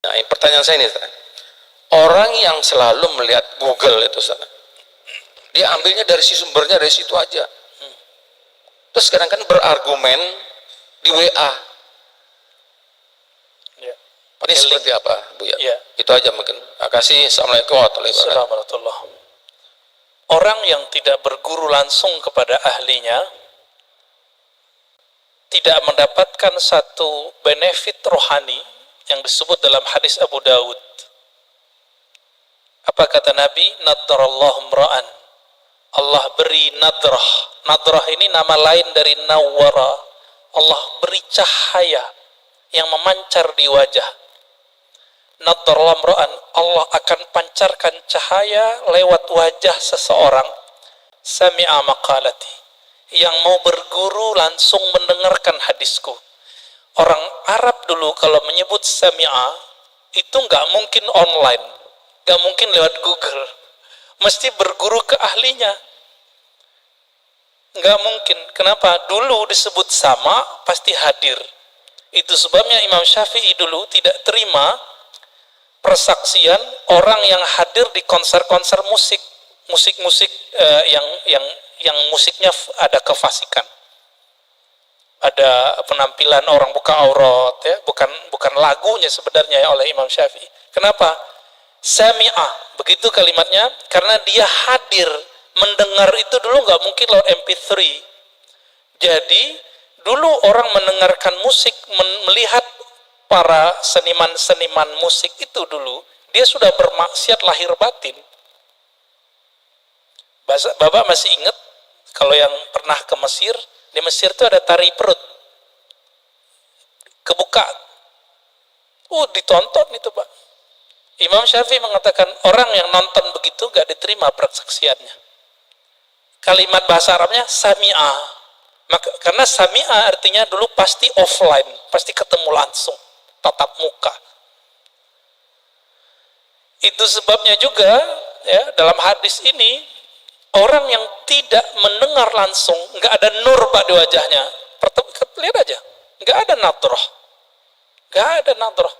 Nah, pertanyaan saya ini, orang yang selalu melihat Google itu, dia ambilnya dari si sumbernya dari situ aja. Terus sekarang kan berargumen di WA. Ya. Ini seperti apa, Bu ya? Ya. Itu aja mungkin. Terima kasih. Assalamualaikum warahmatullahi wabarakatuh. Orang yang tidak berguru langsung kepada ahlinya tidak mendapatkan satu benefit rohani yang disebut dalam hadis Abu Dawud. Apa kata Nabi? Nadrallahu mra'an. Allah beri nadrah. Nadrah ini nama lain dari nawwara. Allah beri cahaya yang memancar di wajah. Nadrallahu mra'an. Allah akan pancarkan cahaya lewat wajah seseorang. Sami'a maqalati. Yang mau berguru langsung mendengarkan hadisku. Orang Arab dulu kalau menyebut sami'a itu nggak mungkin online, nggak mungkin lewat Google, mesti berguru ke ahlinya. Nggak mungkin. Kenapa? Dulu disebut sama pasti hadir. Itu sebabnya Imam Syafi'i dulu tidak terima persaksian orang yang hadir di konser-konser musik yang musiknya ada kefasikan. Ada penampilan orang buka aurat, ya, bukan lagunya sebenarnya ya, oleh Imam Syafi'i. Kenapa? Sami'ah, begitu kalimatnya, karena dia hadir, mendengar itu dulu nggak mungkin lewat MP3. Jadi dulu orang mendengarkan musik, melihat para seniman-seniman musik itu dulu, dia sudah bermaksiat lahir batin. Bapak masih ingat kalau yang pernah ke Mesir? Di Mesir itu ada tari perut, kebuka. Ditonton itu, Pak. Imam Syafi'i mengatakan orang yang nonton begitu gak diterima persaksiannya. Kalimat bahasa Arabnya sami'a. Karena sami'a artinya dulu pasti offline, pasti ketemu langsung, tatap muka. Itu sebabnya juga ya dalam hadis ini, orang yang tidak mendengar langsung, nggak ada nur Pak di wajahnya. Lihat aja, nggak ada nadrah, nggak ada nadrah.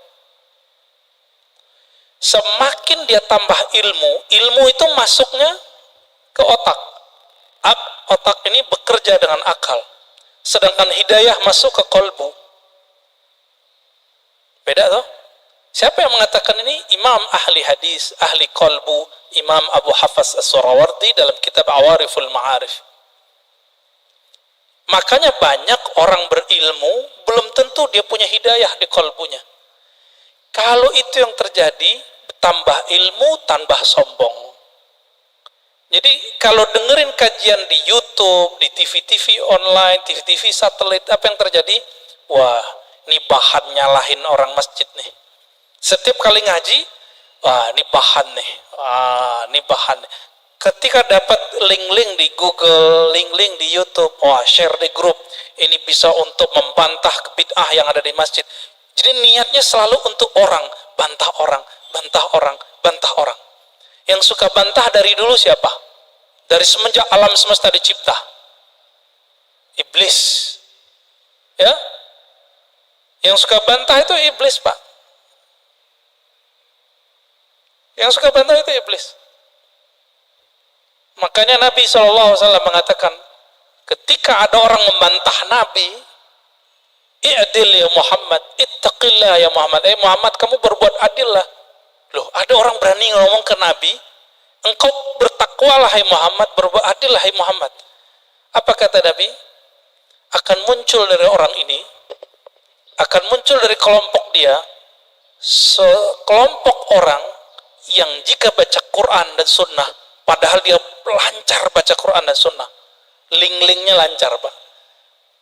Semakin dia tambah ilmu itu masuknya ke otak. Otak ini bekerja dengan akal. Sedangkan hidayah masuk ke kolbu. Beda toh? Siapa yang mengatakan ini? Imam ahli hadis, ahli kolbu, Imam Abu Hafs As-Surawardi dalam kitab Awariful Ma'arif. Makanya banyak orang berilmu belum tentu dia punya hidayah di kolbunya. Kalau itu yang terjadi, tambah ilmu, tambah sombong. Jadi kalau dengerin kajian di YouTube, di TV-TV online, TV-TV satelit, apa yang terjadi? Wah, ini bahan nyalahin orang masjid nih. Setiap kali ngaji, wah ini bahan nih, ini bahan. Ketika dapat link-link di Google, link-link di YouTube, wah share di grup, ini bisa untuk membantah bid'ah yang ada di masjid. Jadi niatnya selalu untuk orang, bantah orang, bantah orang, bantah orang. Yang suka bantah dari dulu siapa? Dari semenjak alam semesta dicipta. Iblis. Ya? Yang suka bantah itu iblis, Pak. Yang suka bantah itu iblis. Makanya Nabi SAW mengatakan, ketika ada orang membantah Nabi, i'dil ya Muhammad, ittaqillah ya Muhammad. Muhammad, kamu berbuat adil lah. Loh, ada orang berani ngomong ke Nabi, engkau bertakwalah hai Muhammad, berbuat adil lah hai Muhammad. Apa kata Nabi? Akan muncul dari orang ini, akan muncul dari kelompok dia, sekelompok orang yang jika baca Quran dan Sunnah, padahal dia lancar baca Quran dan Sunnah, link-linknya lancar, Pak,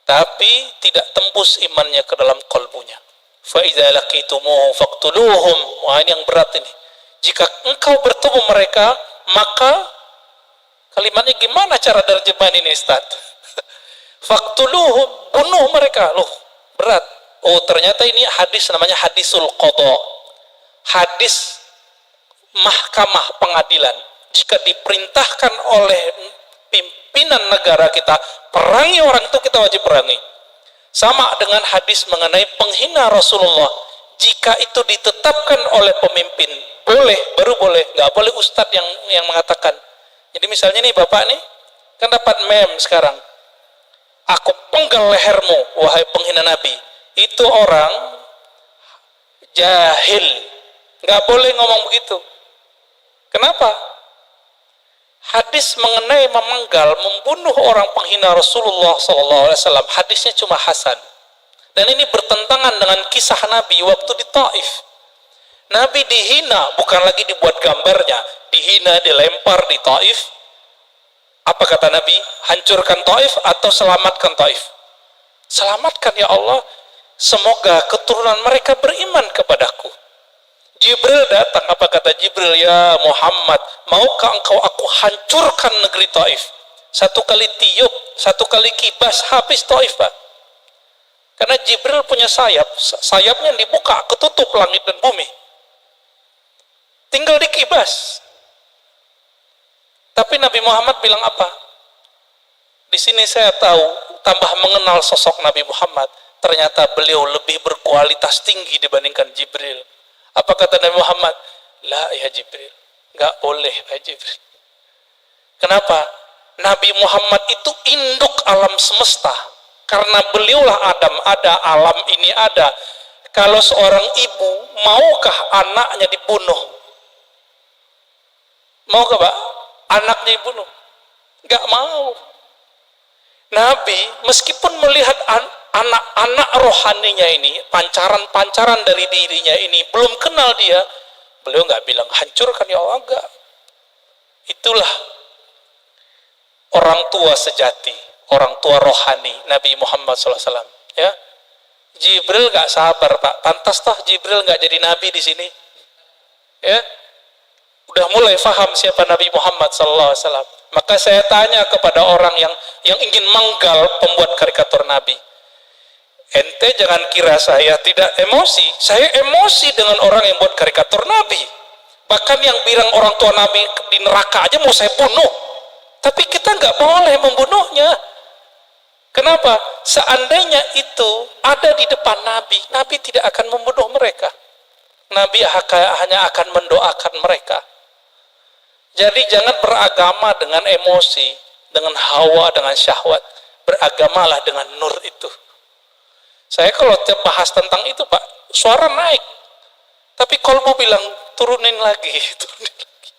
tapi tidak tembus imannya ke dalam kolbunya. Fa idza laqitumuhum faqtuluhum. Wah, ini yang berat ini. Jika engkau bertemu mereka, maka kalimatnya gimana cara terjemahan ini, Ustaz? Faqtuluhum, bunuh mereka. Loh, berat. Oh, ternyata ini hadis namanya hadisul qadha. Hadis mahkamah pengadilan. Jika diperintahkan oleh pimpinan negara kita perangi orang itu, kita wajib perangi. Sama dengan hadis mengenai penghina Rasulullah. jika itu ditetapkan oleh pemimpin boleh, baru boleh, nggak boleh ustadz yang mengatakan. Jadi misalnya nih bapak nih kan dapat mem sekarang, aku penggal lehermu wahai penghina Nabi, itu orang jahil, nggak boleh ngomong begitu. Kenapa? Hadis mengenai memenggal, membunuh orang penghina Rasulullah SAW, hadisnya cuma hasan. Dan ini bertentangan dengan kisah Nabi waktu di Taif. Nabi dihina, bukan lagi dibuat gambarnya, dihina, dilempar di Taif. Apa kata Nabi? Hancurkan Taif atau selamatkan Taif? Selamatkan ya Allah, semoga keturunan mereka beriman kepadaku. Jibril datang, apa kata Jibril? Ya Muhammad, maukah engkau aku hancurkan negeri Taif? Satu kali tiup, satu kali kibas, habis Taif, Pak. Karena Jibril punya sayap, sayapnya dibuka, ketutup langit dan bumi. Tinggal dikibas. Tapi Nabi Muhammad bilang apa? Di sini saya tahu, tambah mengenal sosok Nabi Muhammad, ternyata beliau lebih berkualitas tinggi dibandingkan Jibril. Apa kata Nabi Muhammad? La ya Jibril, nggak boleh ya Jibril. Kenapa? Nabi Muhammad itu induk alam semesta. Karena beliaulah Adam ada, alam ini ada. Kalau seorang ibu, maukah anaknya dibunuh? Maukah Pak? Anaknya dibunuh? Nggak mau. Nabi, meskipun melihat anak-anak rohaninya ini, pancaran-pancaran dari dirinya ini, belum kenal dia, beliau nggak bilang, hancurkan ya Allah, enggak. Itulah orang tua sejati, orang tua rohani Nabi Muhammad SAW. Ya, Jibril nggak sabar Pak, pantas toh Jibril nggak jadi Nabi di sini. Ya, udah mulai faham siapa Nabi Muhammad SAW. Maka saya tanya kepada orang yang ingin menggal pembuat karikatur Nabi. Ente jangan kira saya tidak emosi. Saya emosi dengan orang yang buat karikatur Nabi. Bahkan yang bilang orang tua Nabi di neraka aja mau saya bunuh. Tapi kita nggak boleh membunuhnya. Kenapa? Seandainya itu ada di depan Nabi, Nabi tidak akan membunuh mereka. Nabi hanya akan mendoakan mereka. Jadi jangan beragama dengan emosi, dengan hawa, dengan syahwat. Beragamalah dengan nur itu. Saya kalau bahas tentang itu Pak, suara naik. Tapi kalau mau bilang turunin lagi, turunin lagi.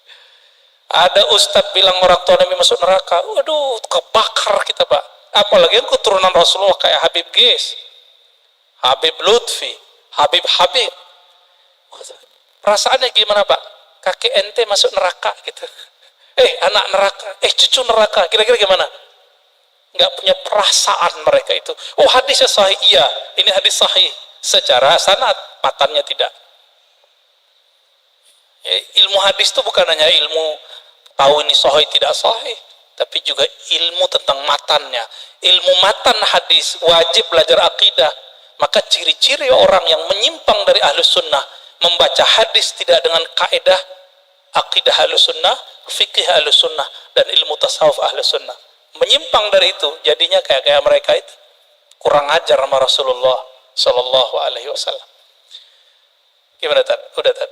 Ada ustadz bilang orang tua Nabi masuk neraka. Waduh, kebakar kita Pak. Apalagi yang keturunan Rasulullah kayak Habib Ghis, Habib Lutfi, Habib. Perasaannya gimana Pak? Kakek ente masuk neraka gitu. Anak neraka, cucu neraka. Kira-kira gimana? Nggak punya perasaan mereka itu. Oh hadisnya sahih, iya. Ini hadis sahih. Secara sanad, matannya tidak. Ilmu hadis itu bukan hanya ilmu tahu ini sahih tidak sahih, tapi juga ilmu tentang matannya. Ilmu matan hadis, wajib belajar akidah. Maka ciri-ciri orang yang menyimpang dari ahlus sunnah, membaca hadis tidak dengan kaidah akidah ahlus sunnah, fikih ahlus sunnah, dan ilmu tasawuf ahlus sunnah. Menyimpang dari itu, jadinya kayak mereka itu kurang ajar sama Rasulullah Sallallahu Alaihi Wasallam. Gimana Tad? Udah Tad?